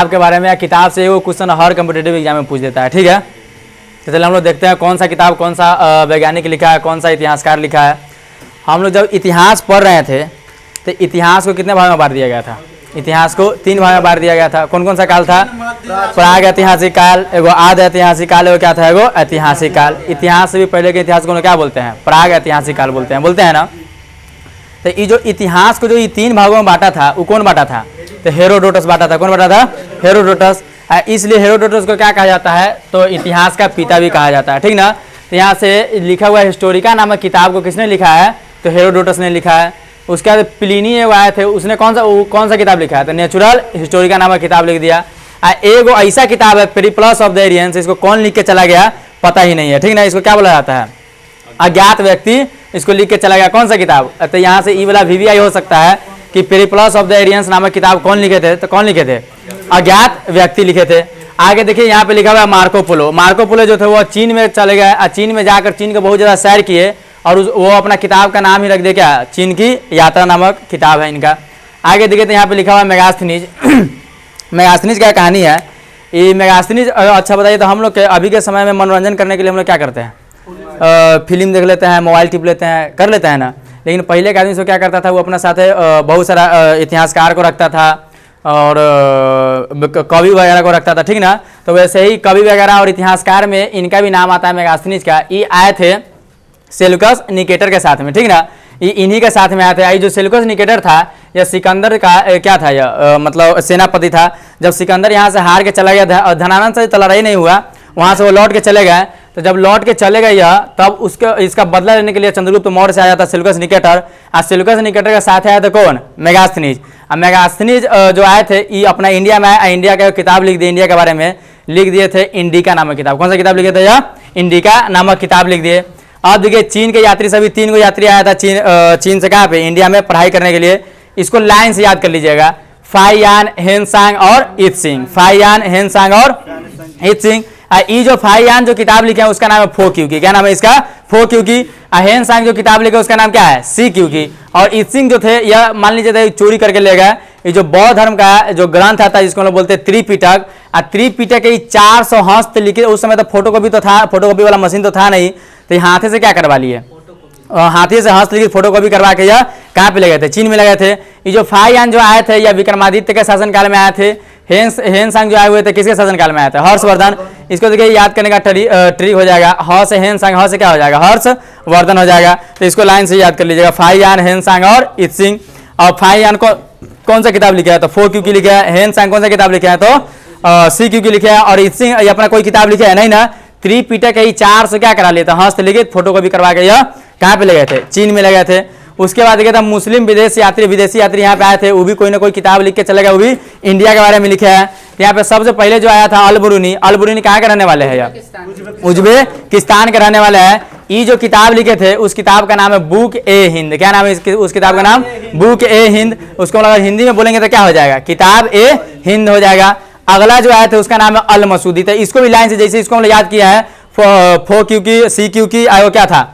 किताब के बारे में या किताब से वो क्वेश्चन हर कम्पिटेटिव एग्जाम में पूछ देता है। ठीक है, तो चलिए हम लोग देखते हैं कौन सा किताब कौन सा वैज्ञानिक लिखा है, कौन सा इतिहासकार लिखा है। हम लोग जब इतिहास पढ़ रहे थे तो इतिहास को कितने भाग में बांट दिया गया था? इतिहास को 3 भाग में बांट दिया गया था। कौन कौन सा काल था? प्राग ऐतिहासिक काल, एगो आद ऐतिहासिक काल, एगो क्या था? एगो ऐतिहासिक काल। इतिहास से भी पहले के इतिहास को क्या बोलते हैं? प्राग ऐतिहासिक काल बोलते हैं ना। तो ये जो इतिहास को जो ये 3 भागों में बांटा था वो कौन बांटा था? तो हेरोडोटस बांटा था। कौन बांटा था? हेरोडोटस। इसलिए हेरोडोटस को क्या कहा जाता है? तो इतिहास का पिता भी कहा जाता है। ठीक ना। तो यहाँ से लिखा हुआ हिस्टोरिका नामक किताब को किसने लिखा है? तो हेरोडोटस ने लिखा है। उसके बाद प्लिनी आए थे, उसने कौन सा किताब लिखा है? तो नेचुरल हिस्टोरिका नामक किताब लिख दिया। एगो ऐसा किताब है पेरिप्लस ऑफ द एरियंस, इसको कौन लिख के चला गया पता ही नहीं है। ठीक ना। इसको क्या बोला जाता है? अज्ञात व्यक्ति इसको लिख के चला गया। कौन सा किताब? तो यहाँ से ई वाला VVI हो सकता है कि पेरिप्लस ऑफ द एरियंस नामक किताब कौन लिखे थे? तो कौन लिखे थे? अज्ञात व्यक्ति लिखे थे। आगे देखिए यहाँ पे लिखा हुआ है मार्को पोलो। मार्को पोलो जो थे वो चीन में चले गए, चीन में जाकर चीन का बहुत ज़्यादा सैर किए और वो अपना किताब का नाम ही रख दे क्या? चीन की यात्रा नामक किताब है इनका। आगे देखिए तो यहाँ पे लिखा हुआ है मेगास्थनीज। मेगास्थनीज क्या कहानी है? ये मेगास्थनीज अच्छा बताइए तो हम लोग अभी के समय में मनोरंजन करने के लिए हम लोग क्या करते हैं? फिल्म देख लेते हैं, मोबाइल टिप लेते हैं, कर लेते हैं ना। लेकिन पहले के आदमी से क्या करता था? वो अपना साथ बहुत सारा इतिहासकार को रखता था और कवि वगैरह को रखता था। ठीक ना। तो वैसे ही कवि वगैरह और इतिहासकार में इनका भी नाम आता है मेगास्थनीज का। ये आए थे सेल्यूकस निकेटर के साथ में। ठीक ना। ये इन्हीं के साथ में आए थे। ये जो सेल्यूकस निकेटर था यह सिकंदर का क्या था? यह मतलब सेनापति था। जब सिकंदर यहाँ से हार के चला गया, धनानंद से तो लड़ाई नहीं हुआ, वहाँ से वो लौट के चले गए। तो जब लौट के चले गए यह, तब इसका बदला लेने के लिए चंद्रगुप्त मौर्य से आया था सेल्यूकस निकेटर। और सेल्यूकस निकेटर के साथ आया था कौन? मेगास्थनीज। और मेगास्थनीज जो आए थे ये अपना इंडिया में आए, इंडिया का किताब लिख दिए, इंडिया के बारे में लिख दिए थे इंडिका नामक किताब। कौन सा किताब लिखे थे? यह इंडिका नामक किताब लिख दिए। अब देखिए चीन के यात्री सभी 3 गो यात्री आया था चीन से कहाँ पे? इंडिया में पढ़ाई करने के लिए। इसको लाइन से याद कर लीजिएगा, फाइयान, हेनसांग और इत्सिंग। फाइयान, हेनसांग और इत्सिंग। ये जो फाइयान जो किताब लिखे हैं उसका नाम है फो क्यूकी। क्या नाम है इसका? फो क्यूकी। हेनसांग जो किताब लिखे उसका नाम क्या है? सी क्यूकी। और इत्सिंग जो थे यह मान लीजिए चोरी करके ले गए। ये जो बौद्ध धर्म का जो ग्रंथ आता है जिसको हम लोग बोलते हैं त्रिपिटक। त्रिपिटक के 400 हस्त लिखे। उस समय तो फोटोकॉपी तो था, फोटोकॉपी वाला मशीन तो था नहीं, तो हाथे से क्या करवा लिए? हाथी से हस्तलिखित फोटोकॉपी करवा के यह कहाँ पे ले गए थे? चीन में लगे थे। ये जो फाइयान जो आए थे यह विक्रमादित्य के शासनकाल में आए थे। हेनसांग जो आए हुए थे किसके शासनकाल में आए थे? हर्षवर्धन। इसको देखिए याद करने का ट्रिक हो जाएगा। ह से हेनसांग, ह से क्या हो जाएगा? हर्षवर्धन हो जाएगा। तो इसको लाइन से याद कर लीजिएगा, फाइयान, हेनसांग और इत्सिंग। और फाइयान को कौन सा किताब लिखा है? तो फो क्यूकी लिखा है। हेनसांग कौन सा किताब लिखा है? तो सी क्यूकी लिखा है। और इत्सिंग ये अपना कोई किताब लिखा है नहीं ना। त्रिपिटक ही 400 क्या करा लिया था? हस्तलिखित फोटोकॉपी करवा के यह कहाँ पे ले गए थे? चीन में ले गए थे। उसके बाद देखिए था मुस्लिम विदेशी यात्री यहाँ पे आए थे, वो भी कोई ना कोई किताब लिख के चले गए, वो भी इंडिया के बारे में लिखे है। यहाँ पे सबसे पहले जो आया था अल-बरूनी। अल-बरूनी कहाँ के रहने वाले हैं? यह उज्बेकिस्तान के रहने वाले हैं। ये जो किताब लिखे थे उस किताब का नाम है बुक ए हिंद। क्या नाम है उस किताब का नाम? बुक ए हिंद। उसको अगर हिंदी में बोलेंगे तो क्या हो जाएगा? किताब ए हिंद हो जाएगा। अगला जो आया था उसका नाम है अल मसूदी। तो इसको भी लाइन से जैसे इसको हमने याद किया है, फो क्यूकी, सी क्यूकी, वो क्या था?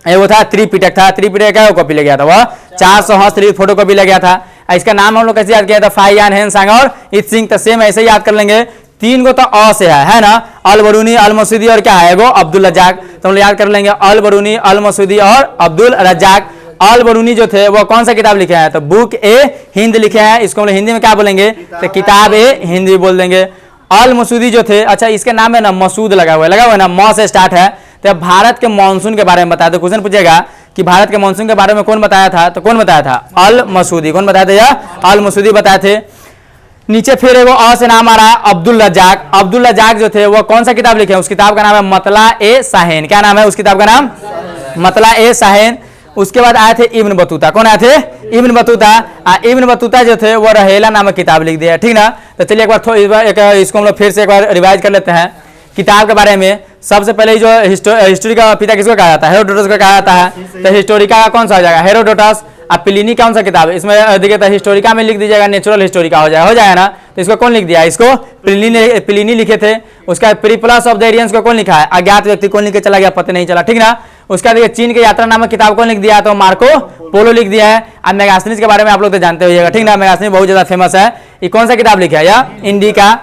वो था त्रिपिटक था। त्रिपिटक क्या कॉपी ले गया था? वह 400 हस्तलिखित फोटो कॉपी ले गया था। इसका नाम हम लोग कैसे याद किया था? फाइयान, हेनसांग और इत्सिंग। तो सेम ऐसे ही याद कर लेंगे। 3 को तो अ से है ना। अल बरूनी, अल मसूदी और क्या है? वो अब्दुल रज्जाक। तो हम लोग याद कर लेंगे अल बरूनी, अल मसूदी और अब्दुल रज्जाक। अल बरूनी जो थे वो कौन सा किताब लिखे हैं? तो बुक ए हिंद लिखे हैं। इसको हम लोग हिंदी में क्या बोलेंगे? तो किताब ए हिंदी बोल देंगे। अल मसूदी जो थे, अच्छा इसके नाम में ना मसूद लगा हुआ है ना, म से स्टार्ट है। तो भारत के मानसून के बारे में बताया था। क्वेश्चन पूछेगा कि भारत के मानसून के बारे में कौन बताया था? तो कौन बताया था? अल मसूदी। कौन बताया था? यह अल मसूदी बताए थे। नीचे फिर वो अ से नाम आ रहा है अब्दुल रज्जाक। अब्दुल रज्जाक जो थे वो कौन सा किताब लिखे हैं? उस किताब का नाम है मतला ए साहिन। क्या नाम है उस किताब का नाम? मतला ए साहिन। उसके बाद आए थे इब्न बतूता। कौन आए थे? Ibn Battuta. इब्न बतूता जो थे वो रहेला नामक किताब लिख दिया। ठीक ना। तो चलिए एक बार इसको हम लोग फिर से एक बार रिवाइज कर लेते हैं किताब के बारे में। सबसे पहले जो हिस्ट्री का पिता किसको कहा जाता है? हेरोडोटस को कहा जाता है। तो हिस्टोरिका का कौन सा हो जाएगा? हेरोडोटस। अब प्लिनी कौन सा किताब है? इसमें देखिए तो हिस्टोरिका में लिख दीजिएगा नेचुरल हिस्टोरिका हो जाएगा ना। तो इसको कौन लिख दिया? इसको प्लिनी लिखे थे। उसका पेरिप्लस ऑफ द एरियंस को कौन लिखा है? अज्ञात व्यक्ति कौन लिख के चला गया? पता नहीं चला। ठीक ना। उसका देखिए चीन की यात्रा नामक किताब कौन लिख दिया, तो मार्को पोलो लिख दिया है। अब मेगास्थनीज के बारे में आप लोग तो जानते होइएगा, ठीक ना, मेगास्थनीज बहुत ज्यादा फेमस है। ये कौन सा किताब लिखा है, या इंडिका,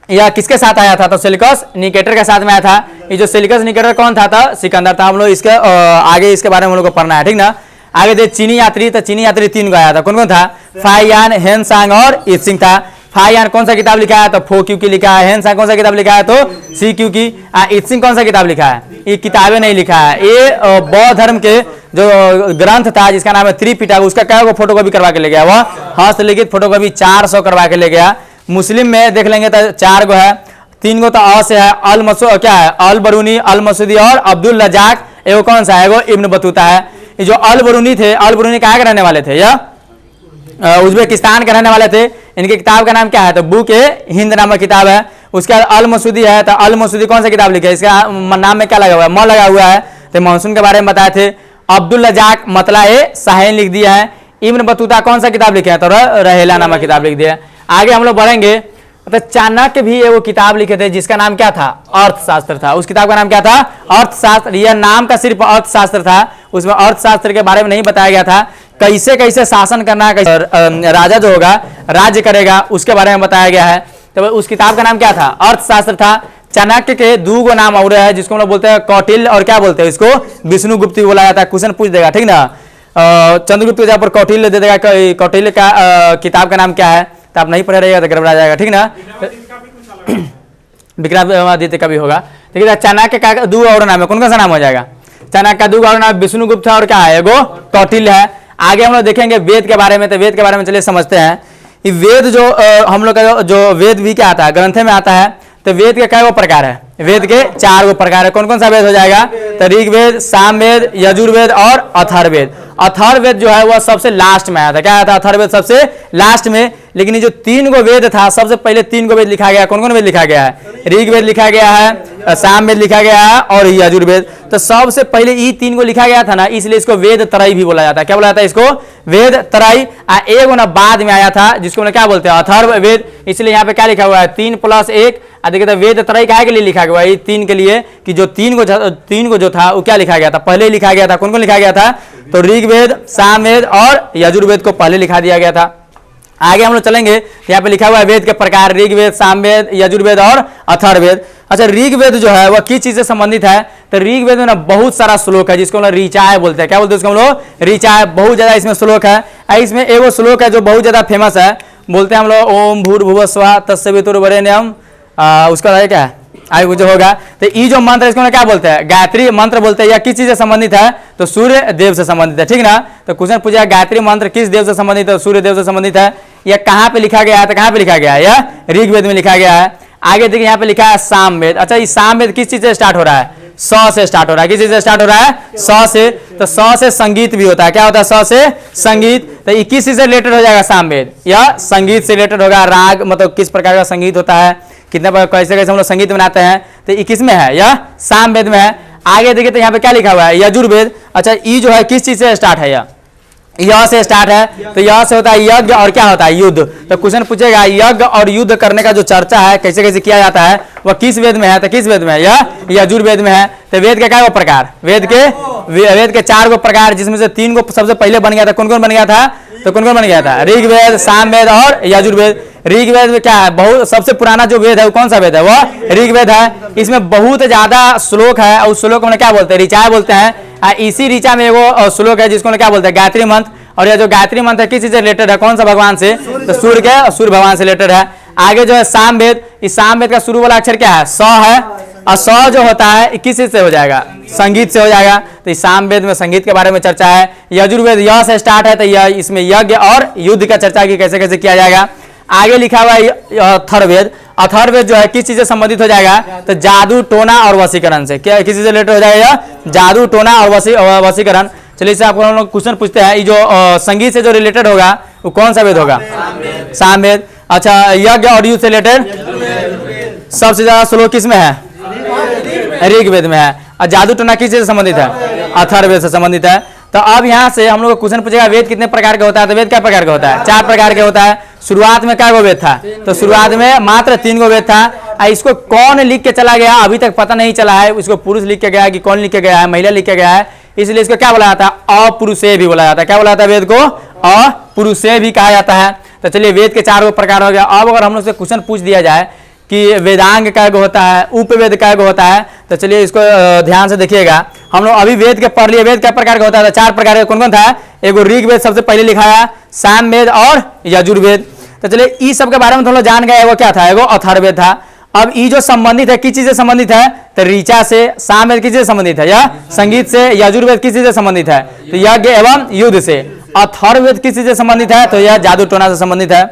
या किसके साथ आया था, तो सेल्यूकस निकेटर के साथ में आया था। ये जो सेल्यूकस निकेटर कौन था, सिकंदर था। हम लोग इसके आगे इसके बारे में हम लोग को पढ़ना है, ठीक ना। आगे दे चीनी यात्री, तो चीनी यात्री 3 को आया था, कौन कौन था, फाइयान, हेनसांग और इत्सिंग था। फाइयान कौन सा किताब लिखा है, तो फो क्यू की लिखा है। हेनसांग कौन सा किताब लिखा है, तो सी क्यू की। इत्सिंग कौन सा किताब लिखा है, ये किताबें नहीं लिखा है, ये बौद्ध धर्म के जो ग्रंथ था जिसका नाम है त्रिपिटक, उसका क्या फोटोकॉपी करवा के ले गया, वह हस्तलिखित फोटोकॉपी 400 करवा के ले गया। मुस्लिम में देख लेंगे तो 4 गो है, 3 गो तो अ से है, अल मसूद क्या है, अल बरूनी, अल मसूदी और अब्दुल रजाक। एगो कौन सा है, एगो इब्न बतूता है। ये जो अल बरूनी थे, अल बरूनी कहाँ के रहने वाले थे, या उज्बेकिस्तान के रहने वाले थे। इनकी किताब का नाम क्या है, तो बुक ए हिंद नामक किताब है। उसके बाद अल मसूदी है, तो अल मसूदी कौन सा किताब लिखा है, इसका नाम में क्या लगा हुआ है, म लगा हुआ है, तो मानसून के बारे में बताए थे। अब्दुल रजाक मतला ए साहिन लिख दिया है। इब्न बतूता कौन सा किताब लिखा है, तो रहेला नामक किताब लिख दिया है। आगे हम लोग बढ़ेंगे, तो चाणक्य भी वो किताब लिखे थे जिसका नाम क्या था, अर्थशास्त्र था। उस किताब का नाम क्या था, अर्थशास्त्र। यह नाम का सिर्फ अर्थशास्त्र था, उसमें अर्थशास्त्र के बारे में नहीं बताया गया था। कैसे कैसे शासन करना है, कैसे राजा जो होगा राज्य करेगा, उसके बारे में बताया गया है। तो उस किताब का नाम क्या था, अर्थशास्त्र था। चाणक्य के 2 गो नाम और है, जिसको हम लोग बोलते हैं कौटिल्य और क्या बोलते हैं इसको, विष्णुगुप्त भी बोला जाता है। क्वेश्चन पूछ देगा, ठीक ना। चंद्रगुप्त के जगह पर कौटिल्य दे देगा, कौटिल्य का किताब का नाम क्या है, तो आप नहीं पढ़े रहेगा तो गड़बड़ा जाएगा, ठीक ना। विक्रमादित्य का भी होगा, ठीक है। चाणक्य का 2 और नाम है, कौन कौन सा नाम हो जाएगा, चाणक्य का 2 और नाम विष्णुगुप्त है और क्या है, एगो कौटिल्य है। आगे हम लोग देखेंगे वेद के बारे में, तो वेद के बारे में चलिए समझते हैं। ये वेद जो हम लोग का जो वेद भी क्या आता है, ग्रंथ में आता है। तो वेद के क्या प्रकार है, वेद के 4 गो प्रकार है। कौन कौन सा वेद हो जाएगा, तो ऋग्वेद, सामवेद, यजुर्वेद और अथर्ववेद। अथर्ववेद जो है वह सबसे लास्ट में आया था, क्या आया था, अथर्ववेद सबसे लास्ट में। लेकिन ये जो 3 गो वेद था, सबसे पहले 3 गो वेद लिखा गया। कौन कौन वेद लिखा गया है, ऋग्वेद लिखा गया है, सामवेद लिखा गया है और यजुर्वेद। तो सबसे पहले ये 3 गो लिखा गया था ना, इसलिए इसको वेद त्रय भी बोला जाता है। क्या बोला जाता है इसको, वेद त्रय। एगो ना बाद में आया था जिसको क्या बोलते हैं, अथर्ववेद। इसलिए यहाँ पे क्या लिखा हुआ है, 3 + 1। देखिए तो वेद त्रय काहे के लिए लिखा गया, ये 3 के लिए कि जो 3 गो जो था वो क्या लिखा गया था, पहले लिखा गया था। कौन कौन लिखा गया था, तो ऋग्वेद, सामवेद और यजुर्वेद को पहले लिखा दिया गया था। आगे हम लोग चलेंगे, यहाँ पे लिखा हुआ है वेद के प्रकार, ऋग्वेद, सामवेद, यजुर्वेद और अथर्ववेद। अच्छा, ऋग्वेद जो है वह किस चीज से संबंधित है, तो ऋग्वेद में ना बहुत सारा श्लोक है जिसको हम लोग ऋचाएँ बोलते हैं। क्या बोलते हैं उसको हम लोग, ऋचाएँ। बहुत ज्यादा इसमें श्लोक है। इसमें एगो श्लोक है जो बहुत ज्यादा फेमस है, बोलते हैं हम लोग, ओम भूर्भुवः स्वः तत्सवितुर्वरेण्यम। उसका क्या है, आगे जो होगा। तो ये जो मंत्र इसको क्या बोलते हैं, गायत्री मंत्र बोलते हैं। या किस चीज से संबंधित है, तो सूर्य देव से संबंधित है, ठीक ना। तो क्वेश्चन पूछा गायत्री मंत्र किस देव से संबंधित है, सूर्य देव से संबंधित है। यह कहाँ पे लिखा गया है, तो कहाँ पे लिखा गया है, यह ऋग्वेद में लिखा गया है। आगे देखिए यहाँ पे लिखा है सामवेद। अच्छा, ये सामवेद किस चीज से स्टार्ट हो रहा है, स से स्टार्ट हो रहा है। किस चीज से स्टार्ट हो रहा है, स से। तो स से संगीत भी होता है, क्या होता है, स से संगीत। तो ये किस चीज से रिलेटेड हो जाएगा, सामवेद, यह संगीत से रिलेटेड होगा। राग मतलब किस प्रकार का संगीत होता है, कितने कैसे कैसे हम लोग संगीत बनाते हैं, तो ये किस में है, यह सामवेद में है। आगे देखिए तो यहाँ पे क्या लिखा हुआ है, यजुर्वेद। अच्छा, ये जो है किस चीज से स्टार्ट है, यह से स्टार्ट है। तो यह से होता है यज्ञ और क्या होता है, युद्ध। तो क्वेश्चन पूछेगा यज्ञ और युद्ध करने का जो चर्चा है, कैसे कैसे किया जाता है, वह किस वेद में है, तो किस वेद में है, यह यजुर्वेद में है। तो वेद के क्या प्रकार, वेद के 4 गो प्रकार, जिसमें से 3 गो सबसे पहले बन गया था। कौन कौन बन गया था, तो कौन कौन बन गया था, ऋग्वेद, सामवेद और यजुर्वेद। ऋग्वेद में क्या है, बहुत सबसे पुराना जो वेद है वो कौन सा वेद है, वह ऋग्वेद है। इसमें बहुत ज्यादा श्लोक है और उस श्लोक में क्या बोलते हैं, ऋचाएँ बोलते हैं। इसी ऋचा में वो श्लोक है जिसको क्या बोलते हैं, गायत्री मंत्र। और यह जो गायत्री मंत्र है किस चीज से रिलेटेड है, कौन सा भगवान से, तो सूर्य भगवान से रिलेटेड है। आगे जो है सामवेद, इस सामवेद का शुरू वाला अक्षर क्या है, स है। और स जो होता है किस चीज से हो जाएगा, संगीत से हो जाएगा। तो इस सामवेद में संगीत के बारे में चर्चा है। यजुर्वेद यह से स्टार्ट है, तो यह इसमें यज्ञ और युद्ध का चर्चा की कैसे कैसे किया जाएगा। आगे लिखा हुआ है अथर्ववेद। अथर्ववेद जो है किस चीज से संबंधित हो जाएगा, तो जादू, टोना और वशीकरण से। क्या किस चीज से रिलेटेड हो जाएगा, जादू, टोना और वशीकरण। चलिए इससे आपको हम लोग क्वेश्चन पूछते हैं, ये जो संगीत से जो रिलेटेड होगा वो कौन सा वेद होगा, सामवेद। अच्छा, यज्ञ और युद्ध से रिलेटेड सबसे ज्यादा श्लोक किस में है, ऋग्वेद में है। और जादू टोना किस चीज से संबंधित है, अथर्ववेद से संबंधित है। तो अब यहाँ से हम लोग को क्वेश्चन पूछेगा वेद कितने प्रकार का होता है, तो वेद क्या प्रकार का होता है, 4 प्रकार के होता है। शुरुआत में क्या गो वेद था, तो शुरुआत में मात्र 3 गो वेद था। इसको कौन लिख के चला गया अभी तक पता नहीं चला है, इसको पुरुष लिख के गया कि कौन लिख के गया है, महिला लिख के गया है, इसलिए इसको क्या बोला जाता है, अपुरुषेय भी बोला जाता है। क्या बोला जाता है वेद को, अपुरुषेय भी कहा जाता है। तो चलिए वेद के 4 प्रकार हो गया। अब अगर हम लोग से क्वेश्चन पूछ दिया जाए कि वेदांग क्या होता है, उपवेद क्या होता है, तो चलिए इसको ध्यान से देखिएगा। हम लोग अभी वेद के पढ़ लिए, वेद क्या प्रकार का होता है, 4 प्रकार का कौन कौन था, एगो ऋग्वेद सबसे पहले लिखा है, सामवेद और यजुर्वेद। तो चलिए इस सब के बारे में थोड़ा जान गए। वो क्या था, एगो अथर्ववेद था। अब ये जो संबंधित है किस चीज से संबंधित है, तो ऋचा से। सामवेद किस चीज से संबंधित है, या संगीत से। यजुर्वेद किस चीज से संबंधित है, तो यज्ञ एवं युद्ध से। अथर्ववेद किस चीज से संबंधित है, तो यह जादू टोना से संबंधित है।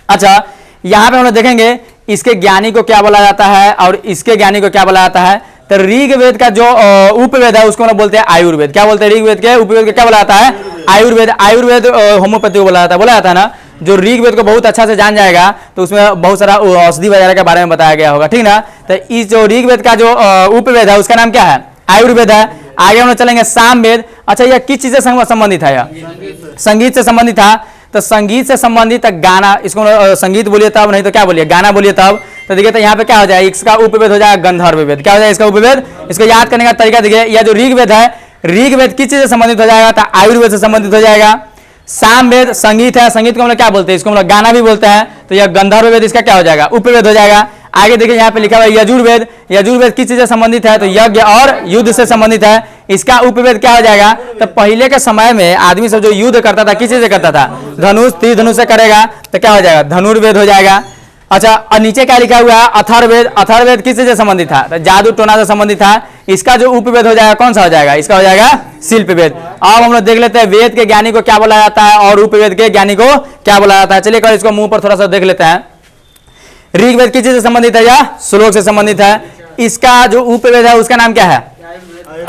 अच्छा, यहाँ पे हम लोग देखेंगे इसके ज्ञानी को क्या बोला जाता है और इसके ज्ञानी को क्या बोला जाता है। तो ऋग्वेद का जो उपवेद है उसको हम लोग बोलते हैं आयुर्वेद। क्या बोलते हैं, ऋग्वेद के उपवेद को क्या बोला जाता है, आयुर्वेद। आयुर्वेद होम्योपैथी को बोला जाता है। बोला जाता है ना, जो ऋग्वेद को बहुत अच्छा से जान जाएगा तो उसमें बहुत सारा औषधि वगैरह के बारे में बताया गया होगा, ठीक ना। तो इस जो ऋग्वेद का जो उपवेद है उसका नाम क्या है, आयुर्वेद है। आगे हम लोग चलेंगे सामवेद। अच्छा, यह किस चीज से संबंधित है, यह संगीत से संबंधित था। तो संगीत से संबंधित गाना, इसको संगीत बोलिए तब, नहीं तो क्या बोलिए, गाना बोलिए तब। तो देखिए तो यहाँ पे क्या हो जाएगा, इसका उपवेद हो जाएगा गंधर्ववेद। क्या हो जाएगा इसका उपवेद, इसको याद करने का तरीका देखिए। यह जो ऋग्वेद है, ऋग्वेद किस चीज से संबंधित हो जाएगा, तो आयुर्वेद से संबंधित हो जाएगा। सामवेद संगीत है, संगीत को हम लोग क्या बोलते हैं, इसको हम लोग गाना भी बोलते हैं। तो यह गंधर्ववेद इसका क्या हो जाएगा, उपवेद हो जाएगा। आगे देखिए यहाँ पे लिखा हुआ है यजुर्वेद। यजुर्वेद किस चीज से संबंधित है, तो यज्ञ और युद्ध से संबंधित है। इसका उपवेद क्या हो जाएगा, तो पहले के समय में आदमी सब जो युद्ध करता था किस चीज से करता था, धनुष, तीर धनुष से करेगा, तो क्या हो जाएगा, धनुर्वेद हो जाएगा। अच्छा, और नीचे क्या लिखा हुआ है, अथर्ववेद। अथर्ववेद किस चीज से संबंधित था, तो जादू टोना से संबंधित था। इसका जो उपवेद हो जाएगा कौन सा हो जाएगा, इसका हो जाएगा शिल्पवेद। अब हम लोग देख लेते हैं वेद के ज्ञानी को क्या बोला जाता है और उपवेद के ज्ञानी को क्या बोला जाता है। चलिए कर इसको मुंह पर थोड़ा सा देख लेते हैं। ऋग्वेद किस चीज से संबंधित है, या श्लोक से संबंधित है। इसका जो उपवेद है उसका नाम क्या है,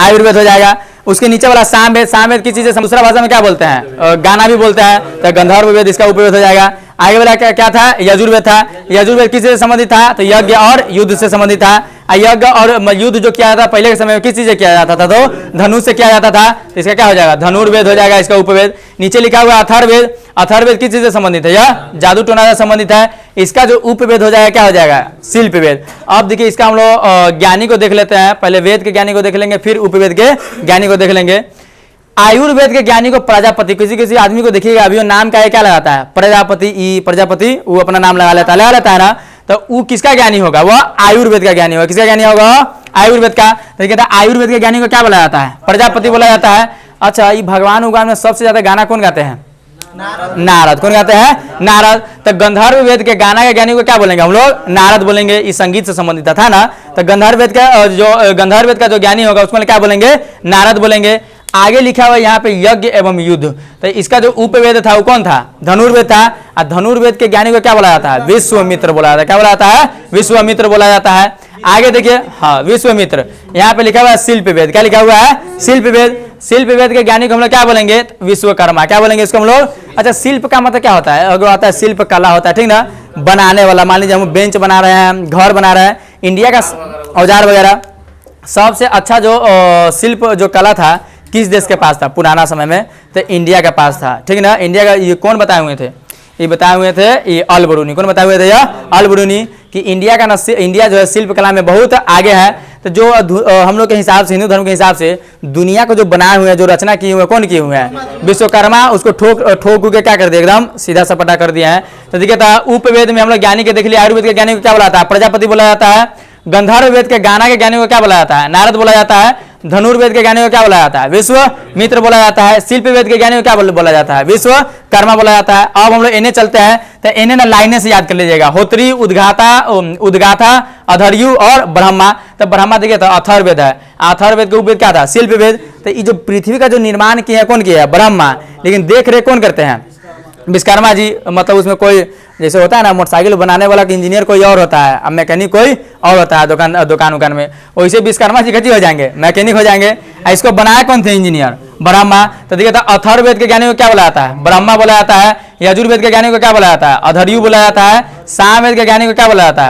आयुर्वेद हो जाएगा। उसके नीचे वाला सामवेद, सामवेद किस चीज से, दूसरा भाषा में क्या बोलते हैं, गाना भी बोलते हैं, तो गंधर्ववेद इसका उपवेद हो जाएगा। आगे वाला क्या था, यजुर्वेद था। यजुर्वेद किस चीज से संबंधित था, तो यज्ञ और युद्ध से संबंधित था। यज्ञ और युद्ध जो किया जाता था पहले के समय में किस चीज से किया जाता था, तो धनुष से किया जाता था। तो इसका क्या हो जाएगा, धनुर्वेद हो जाएगा इसका उपवेद। नीचे लिखा हुआ अथर्ववेद। अथर्ववेद किस चीज से संबंधित है, यह जादू टोना से संबंधित है। इसका जो उपवेद हो जाएगा क्या हो जाएगा, शिल्पवेद। अब देखिए इसका हम लोग ज्ञानी को देख लेते हैं। पहले वेद के ज्ञानी को देख लेंगे, फिर उपवेद के ज्ञानी को देख लेंगे। आयुर्वेद के ज्ञानी को प्रजापति, किसी किसी आदमी को देखिएगा अभी वो नाम क्या है, क्या लगाता है, प्रजापति। ई प्रजापति, वो अपना नाम लगा लेता है ना। तो वो किसका ज्ञानी होगा, वह आयुर्वेद का ज्ञानी होगा। किसका ज्ञानी होगा, आयुर्वेद का। तो कहता है आयुर्वेद के ज्ञानी को क्या बोला जाता है, प्रजापति बोला जाता है। अच्छा, ये भगवान उगवान में सबसे ज्यादा गाना कौन गाते हैं, नारद। कौन गाते हैं, नारद। तो गंधर्ववेद के गाना के ज्ञानी को क्या बोलेंगे हम लोग, नारद बोलेंगे। इस संगीत से संबंधित था ना। तो गंधर्ववेद का जो ज्ञानी होगा उसको क्या बोलेंगे, नारद बोलेंगे। आगे लिखा हुआ यहाँ पे यज्ञ एवं युद्ध। तो इसका जो उपवेद था वो कौन था, धनुर्वेद था। और धनुर्वेद के ज्ञानी को क्या बोला जाता है, विश्वामित्र बोला जाता है। क्या बोला जाता है, विश्वामित्र बोला जाता है। आगे देखिए, हाँ विश्वामित्र। यहाँ पे लिखा हुआ है शिल्पवेद। क्या लिखा हुआ है, शिल्पवेद। शिल्पवेद के ज्ञानी को हम लोग क्या बोलेंगे, विश्वकर्मा। क्या बोलेंगे इसको हम लोग। अच्छा, शिल्प का मतलब क्या होता है, अगर आता है शिल्प कला होता है, ठीक ना, बनाने वाला। मान लीजिए हम बेंच बना रहे हैं, घर बना रहे हैं, इंडिया का औजार वगैरह। सबसे अच्छा जो शिल्प जो कला था किस देश के पास था पुराना समय में, तो इंडिया के पास था, ठीक ना। इंडिया का ये कौन बताए हुए थे, ये बताए हुए थे ये अल बरूनी। कौन बताए हुए थे, यह अल बरूनी। कि इंडिया का इंडिया जो है शिल्प कला में बहुत आगे है। तो जो हम लोग के हिसाब से, हिंदू धर्म के हिसाब से दुनिया को जो बनाए हुए हैं, जो रचना किए हुए हैं, कौन किए हुए हैं, विश्वकर्मा। उसको ठोक के क्या कर दिया, एकदम सीधा सपाटा कर दिया है। तो देखिए था उपवेद में हम लोग ज्ञानी के देख लिया। आयुर्वेद के ज्ञानी को क्या बोला जाता है, प्रजापति बोला जाता है। गंधर्ववेद के गाना के ज्ञानी को क्या बोला जाता है, नारद बोला जाता है। धनुर्वेद के ज्ञानी को क्या बोला जाता है, विश्वामित्र बोला जाता है। शिल्पवेद के ज्ञानी को क्या बोला जाता है, विश्वकर्मा बोला जाता है। अब हम लोग इन्हें चलते हैं, तो इन्हें ना लाइने से याद कर लीजिएगा। होत्री, उद्गाथा, अधर्यु और ब्रह्मा। तो ब्रह्मा देखिए तो अथर्ववेद है। अथर्ववेद के उपवेद क्या था, शिल्पवेद। तो ये जो पृथ्वी का जो निर्माण किया है कौन किया है, ब्रह्मा। लेकिन देख रेख कौन करते हैं, विश्वकर्मा जी। मतलब उसमें कोई जैसे होता है ना, मोटरसाइकिल बनाने वाला इंजीनियर कोई और होता है, अब मैकेनिक कोई और होता है दुकान में। वैसे विश्वकर्मा जी कथी हो जाएंगे, मैकेनिक हो जाएंगे। इसको बनाया कौन थे, इंजीनियर, ब्रह्मा। तो देखिए अथर्ववेद के ज्ञानी को क्या बोला जाता है, ब्रह्मा बोला जाता है। यजुर्वेद के ज्ञानी को क्या बोला जाता है, अधर्यु बोला जाता है। सामवेद के ज्ञानी को क्या बोला जाता है,